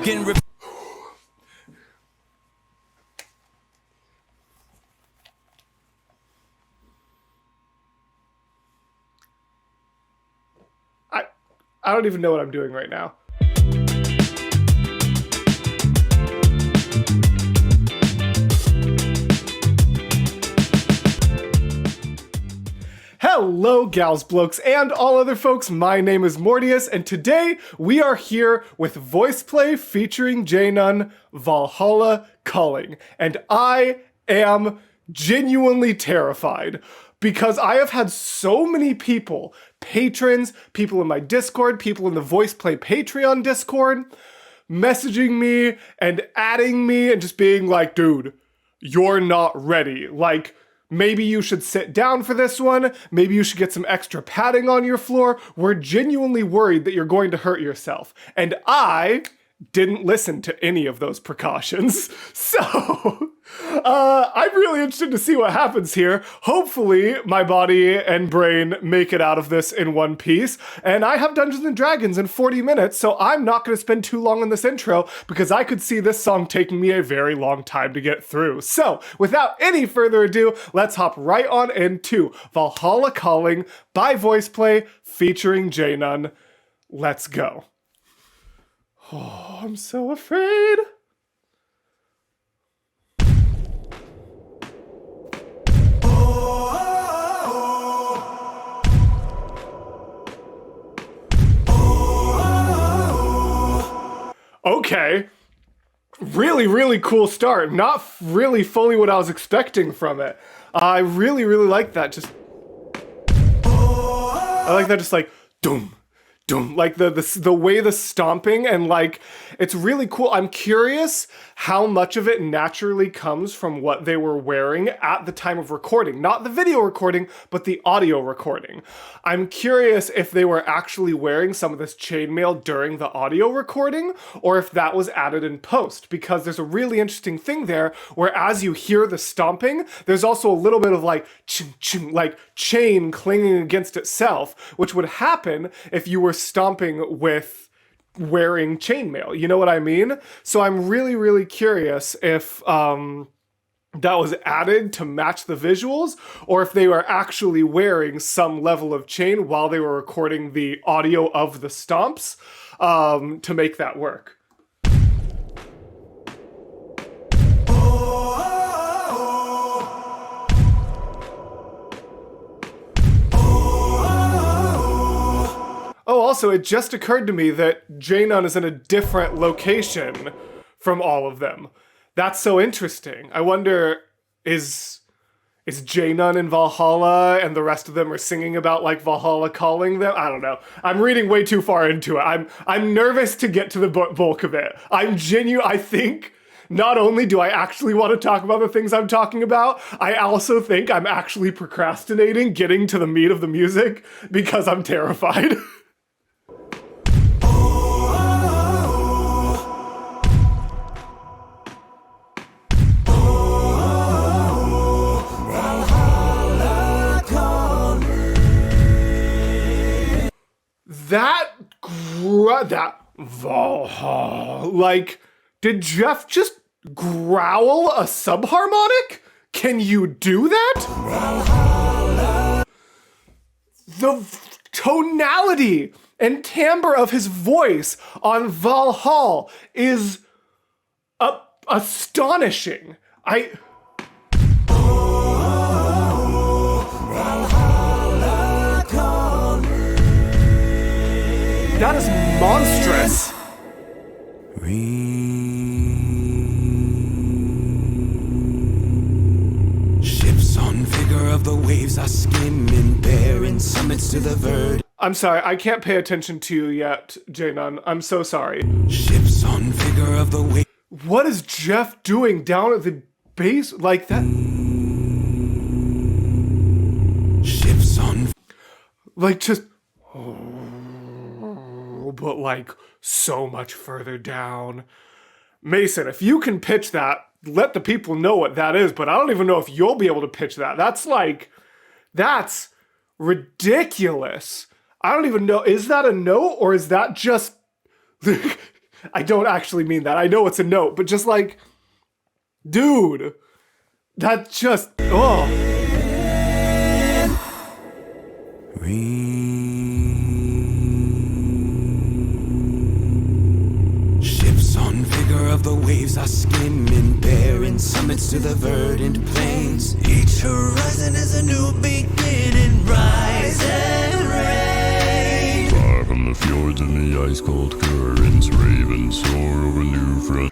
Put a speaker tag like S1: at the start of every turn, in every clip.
S1: getting
S2: I don't even know what I'm doing right now. Hello, gals, blokes, and all other folks. My name is Mortius, and today we are here with VoicePlay featuring J.None, Valhalla Calling. And I am genuinely terrified because I have had so many people, patrons, people in my Discord, people in the VoicePlay Patreon Discord, messaging me and adding me and just being like, dude, you're not ready. Like, maybe you should sit down for this one. Maybe you should get some extra padding on your floor. We're genuinely worried that you're going to hurt yourself. And I didn't listen to any of those precautions. So, I'm really interested to see what happens here. Hopefully, my body and brain make it out of this in one piece. And I have Dungeons & Dragons in 40 minutes, so I'm not going to spend too long on this intro because I could see this song taking me a very long time to get through. So, without any further ado, let's hop right on into Valhalla Calling by VoicePlay featuring J.None. Let's go. Oh, I'm so afraid. Okay. Really, really cool start. Not really fully what I was expecting from it. I really, really like that. I like that just like, doom. Like the way the stomping and like, it's really cool. I'm curious how much of it naturally comes from what they were wearing at the time of recording. Not the video recording, but the audio recording. I'm curious if they were actually wearing some of this chainmail during the audio recording or if that was added in post, because there's a really interesting thing there where as you hear the stomping, there's also a little bit of like ching, like chain clinging against itself, which would happen if you were stomping with wearing chainmail. You know what I mean? So I'm really, really curious if that was added to match the visuals or if they were actually wearing some level of chain while they were recording the audio of the stomps to make that work. Oh, also, it just occurred to me that J.None is in a different location from all of them. That's so interesting. I wonder, is J.None in Valhalla and the rest of them are singing about like Valhalla calling them? I don't know. I'm reading way too far into it. I'm nervous to get to the bulk of it. I think not only do I actually want to talk about the things I'm talking about, I also think I'm actually procrastinating getting to the meat of the music because I'm terrified. That Valhalla, like, did Jeff just growl a subharmonic? Can you do that? Valhalla. The tonality and timbre of his voice on Valhalla is astonishing. That is monstrous.
S1: Ships on vigor of the waves are skimming, bearing summits to the verge.
S2: I'm sorry, I can't pay attention to you yet, J.None. I'm so sorry.
S1: Ships on vigor of the waves.
S2: What is Jeff doing down at the base like that?
S1: Ships on.
S2: Like just. But like so much further down. Mason, if you can pitch that, let the people know what that is, but I don't even know if you'll be able to pitch that. That's ridiculous. I don't even know, is that a note or is that just, I don't actually mean that. I know it's a note, but just like, dude, that just, oh.
S1: Ships on vigor of the waves are skimming, bearing summits to the verdant plains. Each horizon is a new beginning, rise and reign.
S3: Far from the fjords and the ice-cold currents, ravens soar over new front.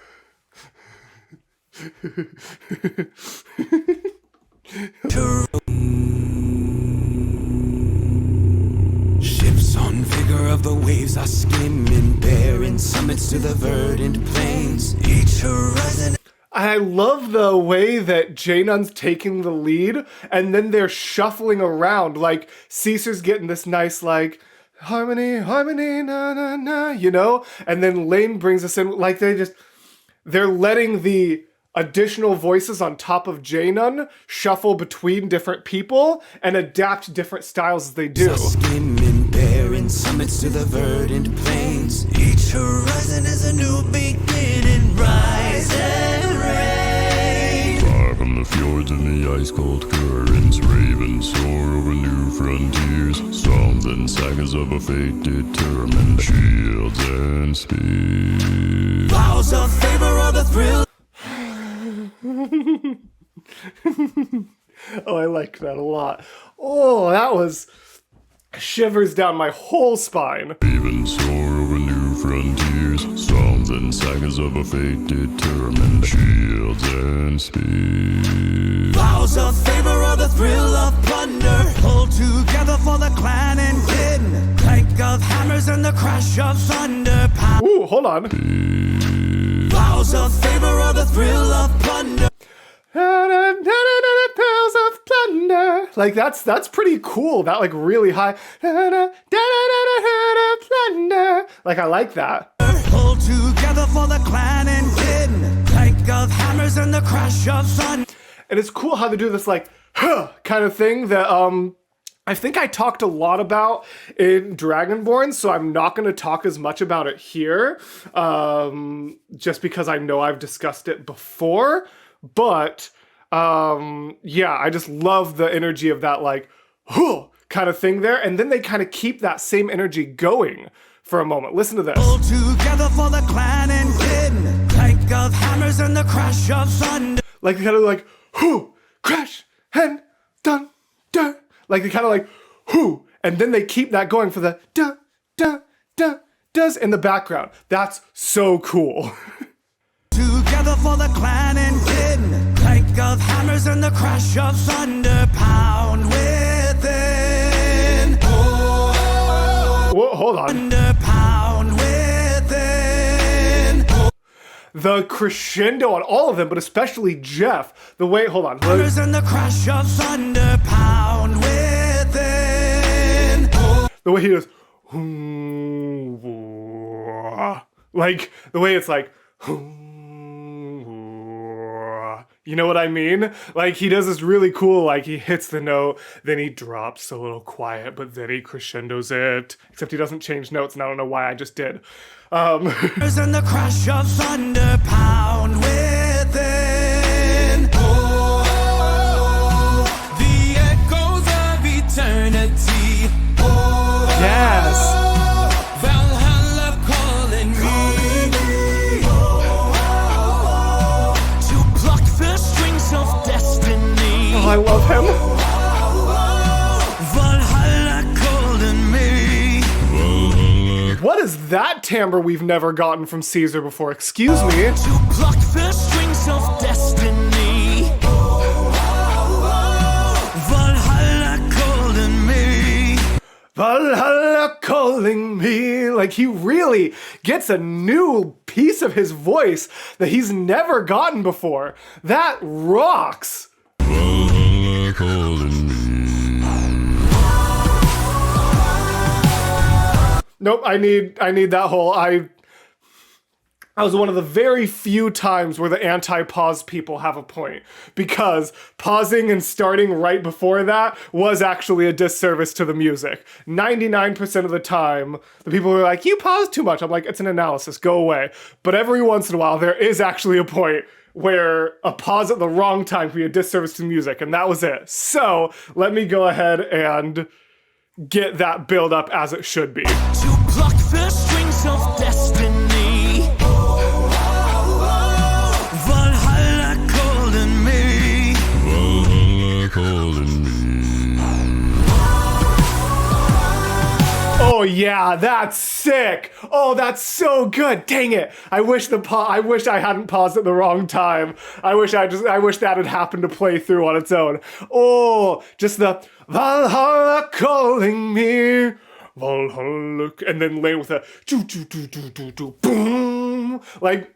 S1: Ships on vigor of the waves are skimming, bearing summits to the verdant plains. Each horizon.
S2: I love the way that J.None's taking the lead, and then they're shuffling around, like Caesar's getting this nice, like, harmony, harmony, na na na, you know? And then Lane brings us in, like they're letting the additional voices on top of J.None shuffle between different people and adapt different styles as they do.
S1: Skimming, bearing summits to the verdant plains. Each horizon is a new beginning, rise and reign.
S3: Far from the fjords and the ice-cold currents, ravens soar over new frontiers. Storms and sagas of a fate determined, shields and spears.
S1: Vows of favor or the thrill.
S2: Oh, I like that a lot. Oh, that was shivers down my whole spine.
S3: Ravens soar over new frontiers. Storms and sagas of a fate determined, shields and spears.
S1: Vows of favor or the thrill of plunder. Pull together for the clan and kin. Clank of hammers and the crash of thunder.
S2: Ooh, hold on.
S1: Vows of favor or the thrill of plunder.
S2: Tales of plunder. Like that's pretty cool. That like really high. Plunder. Like I like that.
S1: Pull together for the clan and kin. Clank of hammers and the crash of thunder.
S2: And it's cool how they do this like kind of thing that I think I talked a lot about in Dragonborn, so I'm not going to talk as much about it here, just because I know I've discussed it before. But yeah, I just love the energy of that like kind of thing there, and then they kind of keep that same energy going for a moment. Listen to this.
S1: Pull together for the clan and kin. Clank of hammers and the crash of thunder.
S2: Like they kind of like crash and dun dun. Like they kind of like and then they keep that going for the da da da does in the background. That's so cool.
S1: Together for the clan and kin. Clank of hammers and the crash of thunder. Pound within.
S2: Whoa, hold on.
S1: Thunder pound within.
S2: The crescendo on all of them, but especially Jeff. The way, hold on.
S1: Hammers and the crash of thunder. Pound within.
S2: The way he goes, like the way it's like, you know what I mean? Like he does this really cool, like he hits the note, then he drops a little quiet, but then he crescendos it. Except he doesn't change notes, and I don't know why I just did.
S1: Hammers and the crash of thunder. Pound within. The echoes of eternity.
S2: Yes.
S1: Valhalla calling me to pluck the strings of destiny.
S2: Oh, I love him.
S1: Valhalla calling me.
S2: What is that timbre we've never gotten from Caesar before? Excuse me.
S1: To pluck the strings of destiny. Valhalla calling me.
S2: Valhalla calling me. Like he really gets a new piece of his voice that he's never gotten before. That rocks.
S3: Valhalla calling me.
S2: Nope, I need that whole That was one of the very few times where the anti-pause people have a point, because pausing and starting right before that was actually a disservice to the music. 99% of the time, the people who are like, you pause too much. I'm like, it's an analysis, go away. But every once in a while, there is actually a point where a pause at the wrong time can be a disservice to the music, and that was it. So let me go ahead and get that build up as it should be.
S1: To pluck the strings of destiny. Valhalla calling me.
S3: Valhalla calling me.
S2: Oh yeah, that's sick. Oh, that's so good. Dang it. I wish I hadn't paused at the wrong time. I wish that had happened to play through on its own. Oh, just the Valhalla calling me. Valhalla, and then Lane with a boom. Like,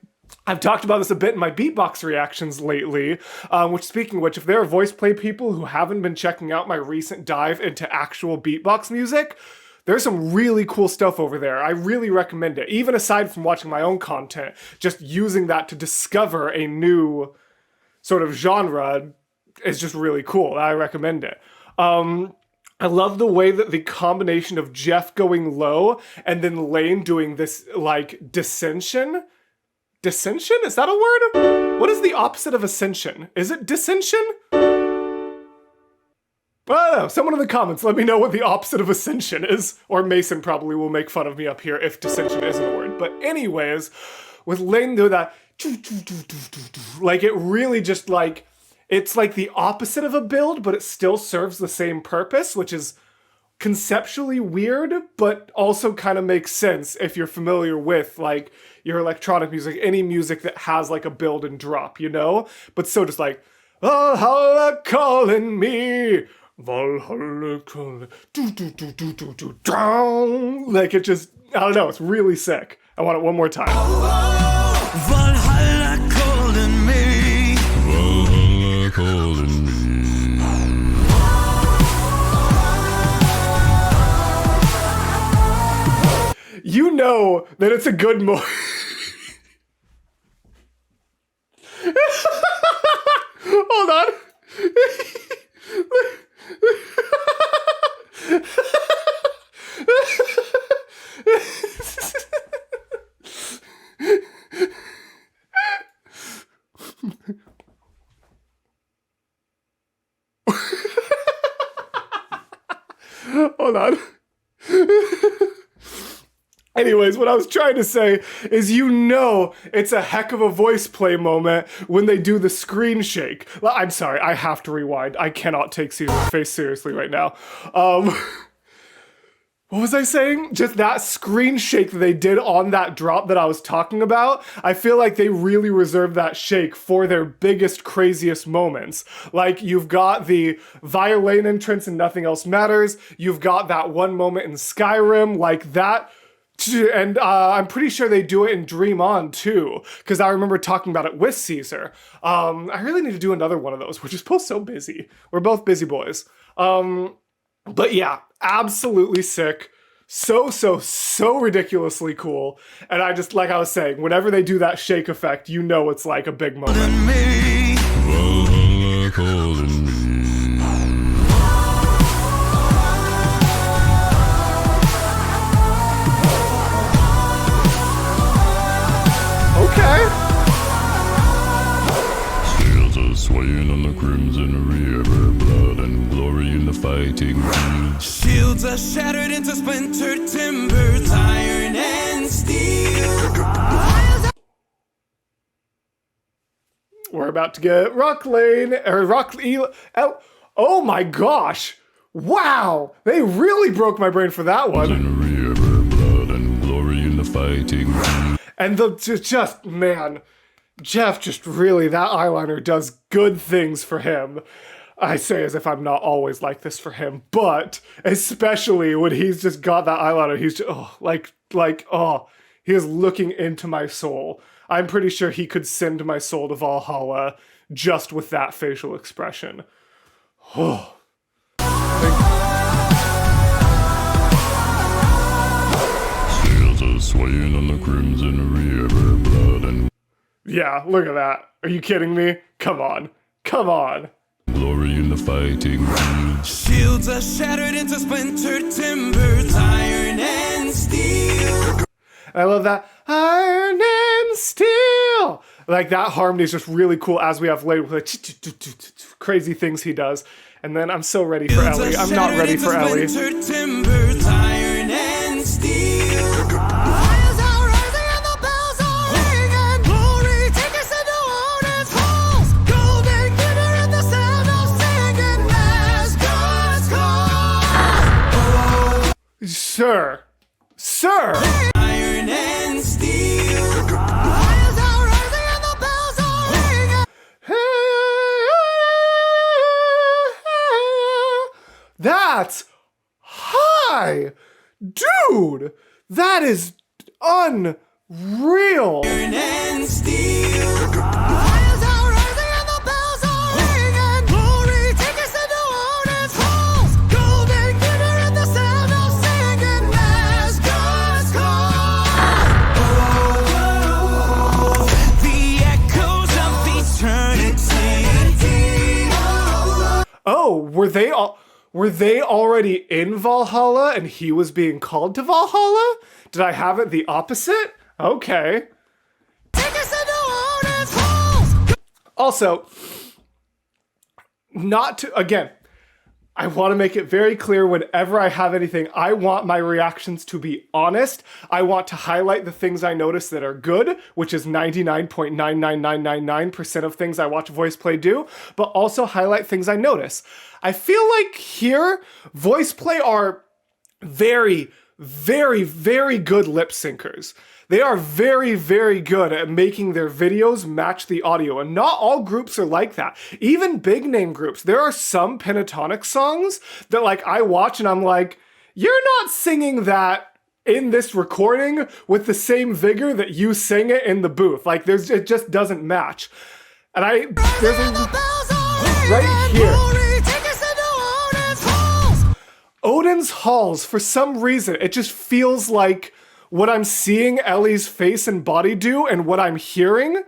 S2: I've talked about this a bit in my beatbox reactions lately, which, speaking of which, if there are VoicePlay people who haven't been checking out my recent dive into actual beatbox music, there's some really cool stuff over there. I really recommend it. Even aside from watching my own content, just using that to discover a new sort of genre is just really cool. I recommend it. I love the way that the combination of Jeff going low and then Lane doing this, like, dissension? Dissension? Is that a word? What is the opposite of ascension? Is it dissension? I don't know. Someone in the comments, let me know what the opposite of ascension is. Or Mason probably will make fun of me up here if dissension isn't a word. But anyways, with Lane doing that, like, it really just, like, it's like the opposite of a build, but it still serves the same purpose, which is conceptually weird, but also kind of makes sense if you're familiar with, like, your electronic music, any music that has, like, a build and drop, you know? But so just like, Valhalla calling me, Valhalla calling, down. Like, it just, I don't know, it's really sick. I want it one more time.
S1: Valhalla calling me.
S3: Valhalla calling me.
S2: You know that it's a good Hold on. Hold on. Anyways, what I was trying to say is, you know, it's a heck of a VoicePlay moment when they do the screen shake. I'm sorry, I have to rewind. I cannot take Caesar's face seriously right now. What was I saying? Just that screen shake that they did on that drop that I was talking about. I feel like they really reserved that shake for their biggest, craziest moments. Like, you've got the violin entrance in Nothing Else Matters. You've got that one moment in Skyrim, like that. And I'm pretty sure they do it in Dream On too, because I remember talking about it with Caesar. I really need to do another one of those. We're just both so busy. We're both busy boys. But yeah, absolutely sick. So ridiculously cool. And I just, like I was saying, whenever they do that shake effect, you know it's like a big moment.
S3: Valhalla calling me.
S2: Okay.
S3: Sails are swaying on the crimson river, blood and glory in the fighting field.
S1: Shields are shattered into splintered timbers, iron and steel.
S2: We're about to get oh my gosh. Wow. They really broke my brain for that one.
S3: In a river, blood and glory in the fighting field.
S2: And man, Jeff just really, that eyeliner does good things for him. I say as if I'm not always like this for him, but especially when he's just got that eyeliner, he's just, he is looking into my soul. I'm pretty sure he could send my soul to Valhalla just with that facial expression. Oh.
S3: swaying on the crimson river, blood and
S2: Yeah, look at that. Are you kidding me? Come on. Come on.
S3: glory in the fighting fields.
S1: Shields are shattered into splintered timbers, iron and steel.
S2: I love that. Iron and steel. Like that harmony is just really cool as we have later with the crazy things he does. And then I'm so ready for Ellie. I'm not ready for Ellie.
S1: Timbers, iron and steel.
S2: Sir. Sir.
S1: Iron and steel.
S2: That's high. Dude, that is unreal.
S1: Iron and steel.
S2: Oh, were they already in Valhalla and he was being called to Valhalla? Did I have it the opposite? Okay. Also, again, I want to make it very clear whenever I have anything, I want my reactions to be honest. I want to highlight the things I notice that are good, which is 99.99999% of things I watch VoicePlay do, but also highlight things I notice. I feel like here, VoicePlay are very, very, very good lip syncers. They are very, very good at making their videos match the audio, and not all groups are like that. Even big name groups. There are some pentatonic songs that like I watch and I'm like, you're not singing that in this recording with the same vigor that you sing it in the booth. Like it just doesn't match. And there's right here. Odin's Halls, for some reason, it just feels like what I'm seeing Ellie's face and body do and what I'm hearing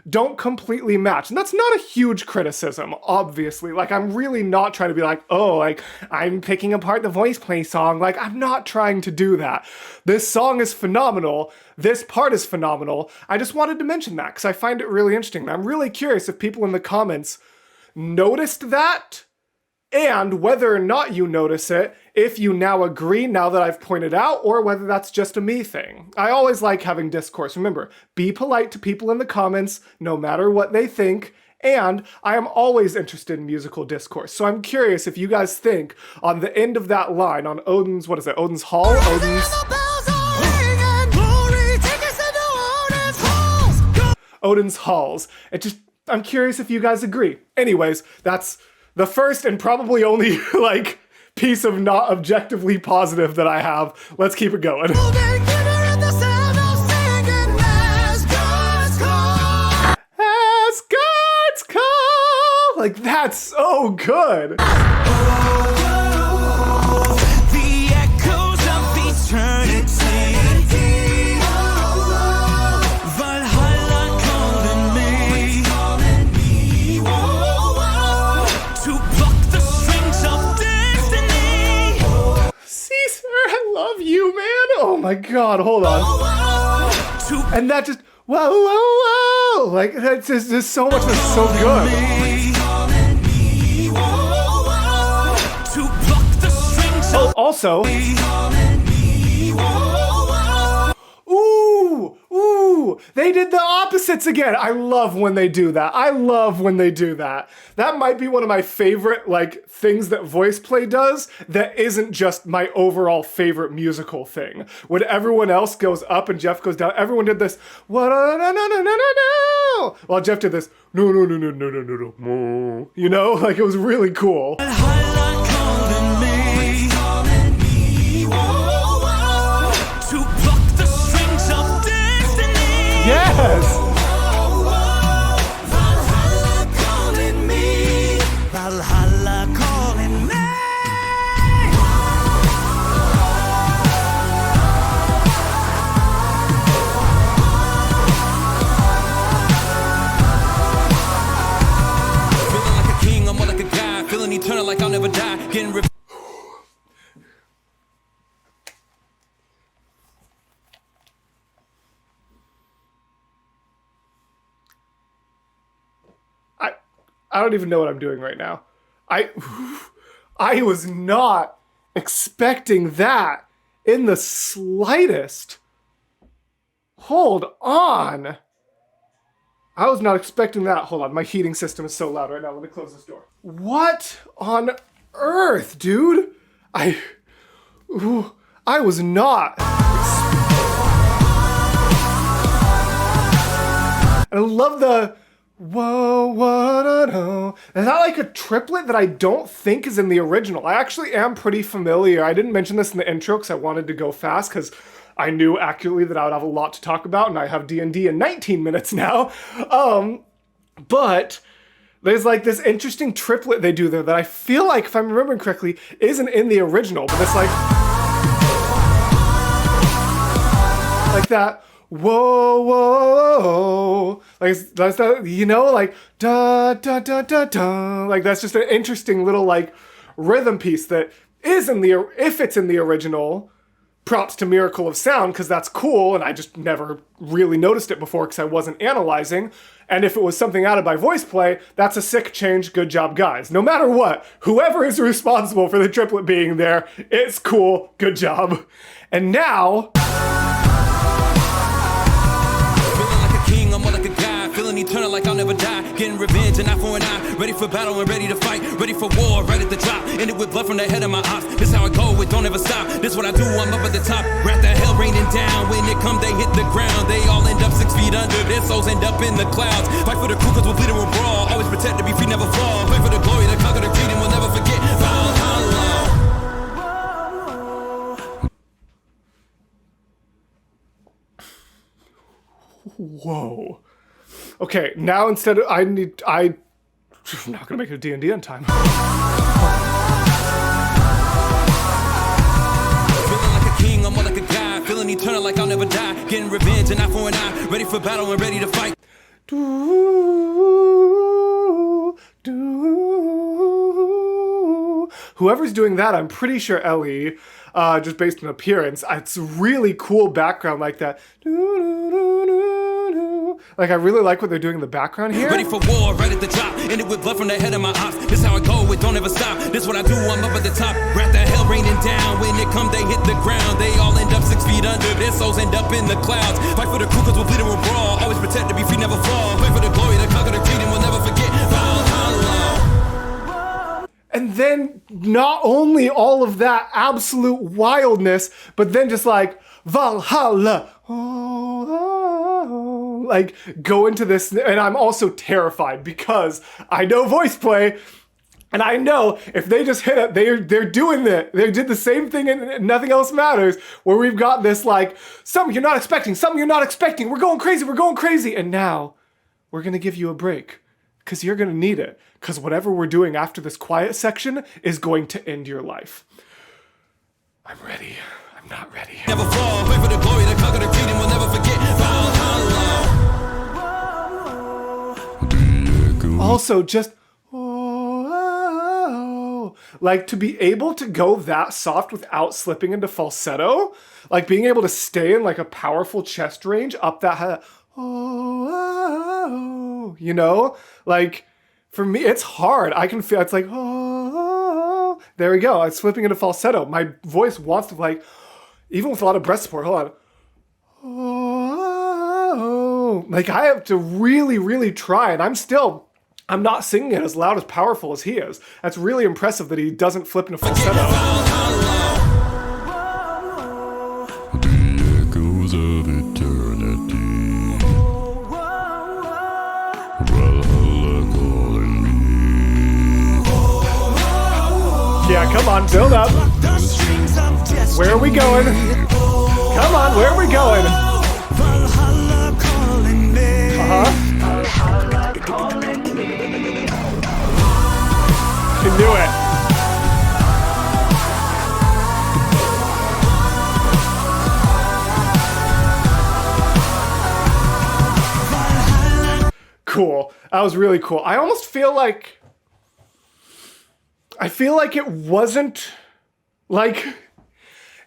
S2: don't completely match. And that's not a huge criticism, obviously. Like, I'm really not trying to be like, oh, like, I'm picking apart the VoicePlay song. Like, I'm not trying to do that. This song is phenomenal. This part is phenomenal. I just wanted to mention that because I find it really interesting. I'm really curious if people in the comments noticed that, and whether or not you notice it, if you now agree now that I've pointed out, or whether that's just a me thing. I always like having discourse. Remember, be polite to people in the comments, no matter what they think, and I am always interested in musical discourse. So I'm curious if you guys think on the end of that line, on Odin's, what is it, Odin's Hall? Odin's Halls. I'm curious if you guys agree. Anyways, that's the first and probably only, like, piece of not objectively positive that I have. Let's keep it going. Asgard's call! Like, that's so good.
S1: The echoes of eternity. Valhalla calling me. To pluck the strings of destiny.
S2: Caesar, I love you, man. Oh my god, hold on. And that just, whoa, whoa, whoa. Like, that's just so much, that's so good. Oh, also, ooh, they did the opposites again. I love when they do that. I love when they do that. That might be one of my favorite, like, things that VoicePlay does that isn't just my overall favorite musical thing. When everyone else goes up and Jeff goes down, everyone did this, what, no. While Jeff did this, no. You know, like, it was really cool. Yes!
S1: Valhalla calling me. Valhalla calling me.
S2: I don't even know what I'm doing right now. I was not expecting that in the slightest. Hold on. I was not expecting that. Hold on, my heating system is so loud right now. Let me close this door. What on earth, dude? I was not. And I love the whoa, what I know. Is that like a triplet that I don't think is in the original? I actually am pretty familiar. I didn't mention this in the intro because I wanted to go fast because I knew accurately that I would have a lot to talk about, and I have D&D in 19 minutes now. But there's like this interesting triplet they do there that I feel like, if I'm remembering correctly, isn't in the original, but it's like that. Whoa, whoa, like that's that, you know, like da da da da da. Like that's just an interesting little like rhythm piece that is in the, if it's in the original. Props to Miracle of Sound, because that's cool, and I just never really noticed it before because I wasn't analyzing. And if it was something added by VoicePlay, that's a sick change. Good job, guys. No matter what, whoever is responsible for the triplet being there, it's cool. Good job. And now...
S1: Feeling eternal like I'll never die. Getting revenge and eye for an eye. Ready for battle and ready to fight. Ready for war, right at the drop. Ended with blood from the head of my ops. This how I go, it don't ever stop. This what I do, I'm up at the top. Wrath the hell raining down. When it come, they hit the ground. They all end up 6 feet under. Their souls end up in the clouds. Fight for the crew cause we'll bleed and we'll brawl. Always protect to be free, never fall. Fight for the glory, the conquer the creed, and we'll never forget Valhalla.
S2: Whoa. Okay, now instead of, I'm not gonna make it a D&D on time.
S1: Feeling like a king, I'm more like a god. Feeling eternal like I'll never die. Getting revenge and eye for an eye. Ready for battle and ready to fight.
S2: Whoever's doing that, I'm pretty sure Ellie, just based on appearance, it's really cool background like that. Like, I really like what they're doing in the background here.
S1: Ready for war, right at the drop. Ended with blood from the head of my ops. This how I go, it don't ever stop. This what I do, I'm up at the top. Wrath the hell raining down. When it come, they hit the ground. They all end up 6 feet under. Their souls end up in the clouds. Fight for the crew cause we'll bleed and we'll brawl. Always protect to be free, never fall. Fight for the glory, the conquer the creed, and we'll never forget Valhalla.
S2: And then not only all of that absolute wildness, but then just like Valhalla. Like go into this, and I'm also terrified because I know VoicePlay, and I know if they just hit it, they're doing that. They did the same thing in Nothing Else Matters, where we've got this like something you're not expecting, something you're not expecting. We're going crazy, and now we're gonna give you a break because you're gonna need it. Because whatever we're doing after this quiet section is going to end your life. I'm ready. I'm not ready.
S1: Never fall. Wait for the glory, the conquer the creed, and we'll never forget Valhalla.
S2: Also, just like to be able to go that soft without slipping into falsetto, like being able to stay in like a powerful chest range up that high, you know, like for me it's hard. I can feel it's like there we go. It's flipping into falsetto. My voice wants to like, even with a lot of breath support. Hold on. Like I have to really try, and I'm not singing it as loud, as powerful as he is. That's really impressive that he doesn't flip into falsetto.
S3: The echoes of eternity. Valhalla calling me.
S2: Yeah, come on, build up. Where are we going? Come on, where are we going? Can do it. Cool. That was really cool. I almost feel like it wasn't like,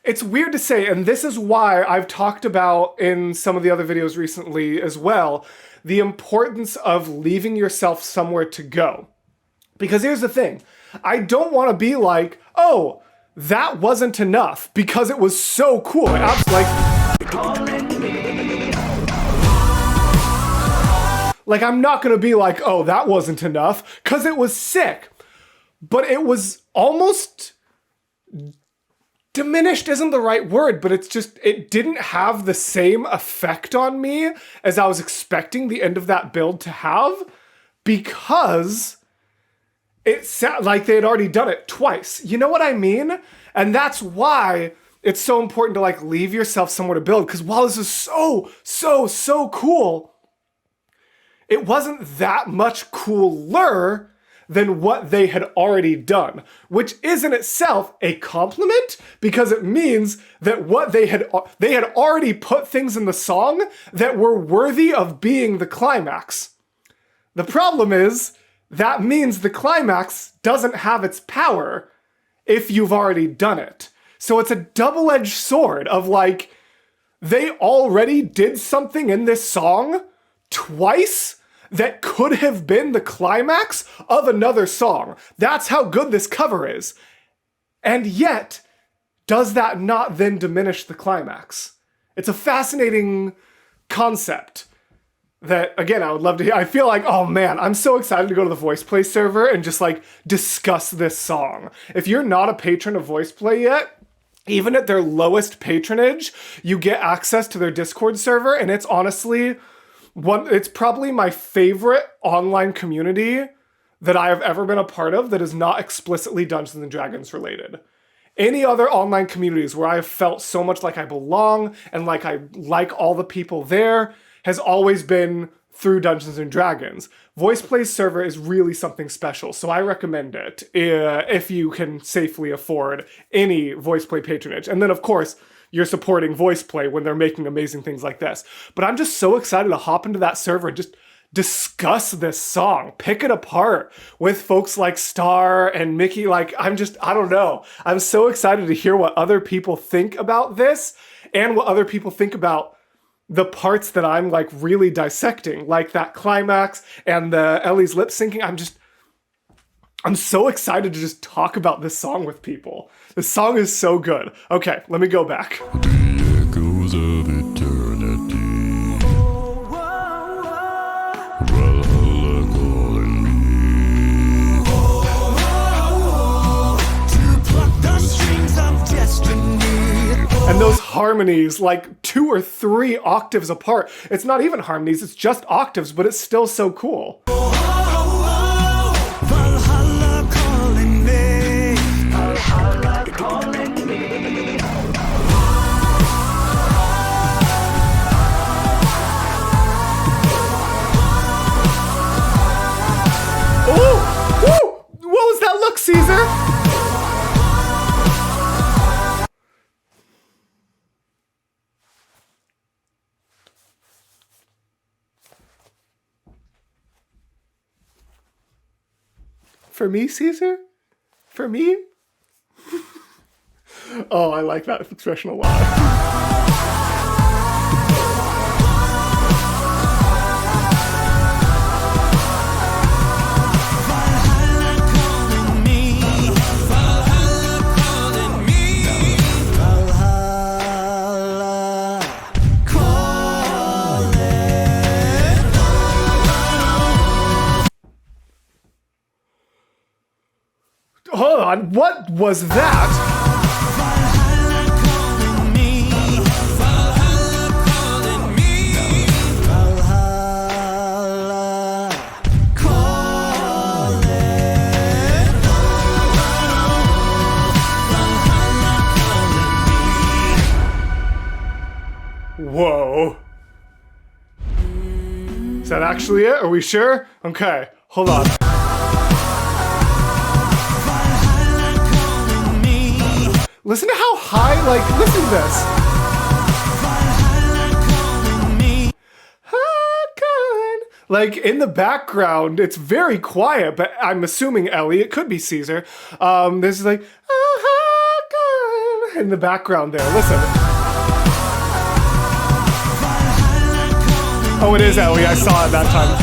S2: it's weird to say, and this is why I've talked about in some of the other videos recently as well, the importance of leaving yourself somewhere to go. Because here's the thing. I don't want to be like, oh, that wasn't enough because it was so cool. Like, I'm not going to be like, oh, that wasn't enough because it was sick. But it was almost diminished isn't the right word, but it's just, it didn't have the same effect on me as I was expecting the end of that build to have, because it sounded like they had already done it twice. You know what I mean? And that's why it's so important to like leave yourself somewhere to build. Because while this is so cool, it wasn't that much cooler than what they had already done, which is in itself a compliment, because it means that what they had already put things in the song that were worthy of being the climax. The problem is that means the climax doesn't have its power if you've already done it. So it's a double-edged sword of like, they already did something in this song twice that could have been the climax of another song. That's how good this cover is. And yet, does that not then diminish the climax? It's a fascinating concept that, again, I would love to hear. I feel like, oh man, I'm so excited to go to the VoicePlay server and just like discuss this song. If you're not a patron of VoicePlay yet, even at their lowest patronage, you get access to their Discord server, and it's honestly it's probably my favorite online community that I have ever been a part of that is not explicitly Dungeons and Dragons related. Any other online communities where I have felt so much like I belong and like I like all the people there has always been through Dungeons and Dragons. VoicePlay's server is really something special, so I recommend it if you can safely afford any VoicePlay patronage. And then, of course, you're supporting VoicePlay when they're making amazing things like this. But I'm just so excited to hop into that server and just discuss this song, pick it apart with folks like Star and Mickey. Like, I don't know. I'm so excited to hear what other people think about this and what other people think about the parts that I'm like really dissecting, like that climax and the Ellie's lip syncing. I'm so excited to just talk about this song with people. This song is so good. Okay, let me go back.
S3: The echoes of eternity. Valhalla calling me.
S1: To pluck the strings of destiny.
S2: And those harmonies, like 2 or 3 octaves apart. It's not even harmonies, it's just octaves, but it's still so cool.
S1: Valhalla calling me. Valhalla calling me.
S2: Oh! Woo! What was that look, Caesar? For me, Caesar? For me? Oh, I like that expression a lot. Hold on, what was that? Whoa. Is that actually it? Are we sure? Okay, hold on. Listen to how high, like, listen to this. Like, in the background, it's very quiet, but I'm assuming Ellie, it could be Caesar. This is like, in the background there, listen. Oh, it is Ellie, I saw it that time.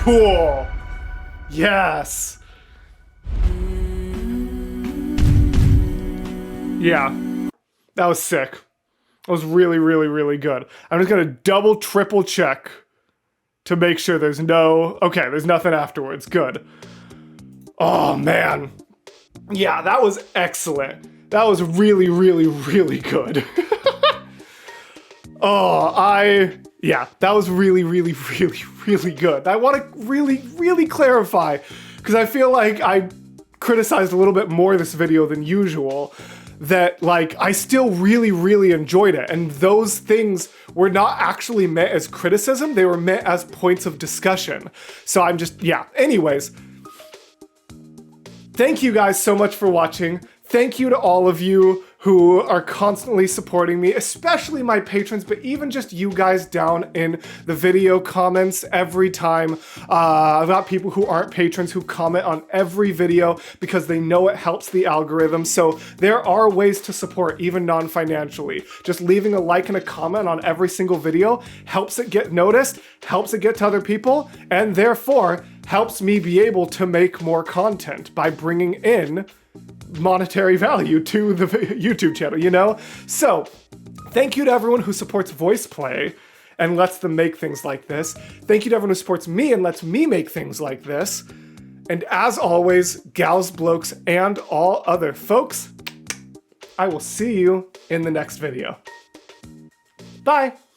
S2: Cool. Yes. Yeah. That was sick. That was really, really, really good. I'm just gonna double, triple check to make sure there's no... Okay, there's nothing afterwards. Good. Oh, man. Yeah, that was excellent. That was really, really, really good. Yeah, that was really, really, really, really good. I want to really, really clarify, because I feel like I criticized a little bit more this video than usual, that like I still really, really enjoyed it. And those things were not actually meant as criticism, they were meant as points of discussion. So I'm just, yeah, anyways. Thank you guys so much for watching. Thank you to all of you who are constantly supporting me, especially my patrons, but even just you guys down in the video comments every time. I've got people who aren't patrons who comment on every video because they know it helps the algorithm. So there are ways to support, even non-financially. Just leaving a like and a comment on every single video helps it get noticed, helps it get to other people, and therefore helps me be able to make more content by bringing in monetary value to the YouTube channel, you know? So, thank you to everyone who supports VoicePlay and lets them make things like this. Thank you to everyone who supports me and lets me make things like this. And as always, gals, blokes, and all other folks, I will see you in the next video. Bye!